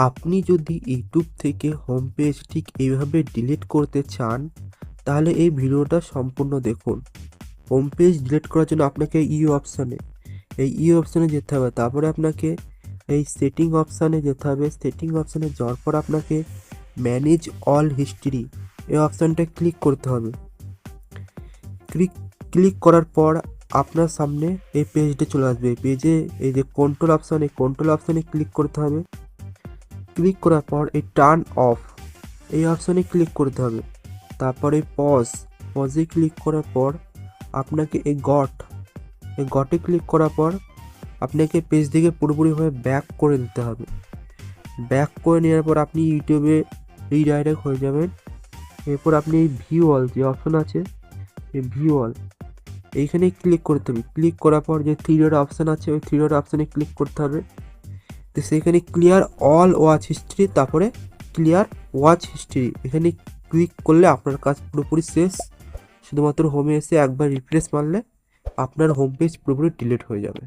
আপনি যদি ইউটিউব থেকে হোম পেজ ঠিক এইভাবে ডিলিট করতে চান, তাহলে এই ভিডিওটা সম্পূর্ণ দেখুন। হোম পেজ ডিলিট করার জন্য আপনাকে এই অপশানে যেতে হবে। তারপরে আপনাকে এই সেটিং অপশানে যেতে হবে। সেটিং অপশানে যাওয়ার পর আপনাকে ম্যানেজ অল হিস্ট্রি এই অপশানটা ক্লিক করতে হবে। ক্লিক করার পর আপনার সামনে এই পেজটা চলে আসবে। পেজে এই যে কন্ট্রোল অপশান, এই কন্ট্রোল অপশানে ক্লিক করতে হবে। ক্লিক করার পর এই টার্ন অফ এই অপশানে ক্লিক করতে হবে। তারপরে পজে ক্লিক করার পর আপনাকে এই গটে ক্লিক করার পর আপনাকে পেজ থেকে পুরোপুরিভাবে ব্যাক করে দিতে হবে। ব্যাক করে নেওয়ার পর আপনি ইউটিউবে রিডাইরেক্ট হয়ে যাবেন। এরপর আপনি এই ভিউ অল যে অপশন আছে, এই ভিউ অল এইখানে ক্লিক করতে হবে। ক্লিক করার পর যে থ্রি ডট অপশান আছে, ওই থ্রি ডট অপশানে ক্লিক করতে হবে। তো সেইখানে ক্লিয়ার অল ওয়াচ হিস্ট্রি, তারপরে ক্লিয়ার ওয়াচ হিস্ট্রি এখানে ক্লিক করলে আপনার কাজ পুরোপুরি শেষ। শুধুমাত্র হোমে এসে একবার রিফ্রেশ মারলে আপনার হোম পেজ পুরোপুরি ডিলিট হয়ে যাবে।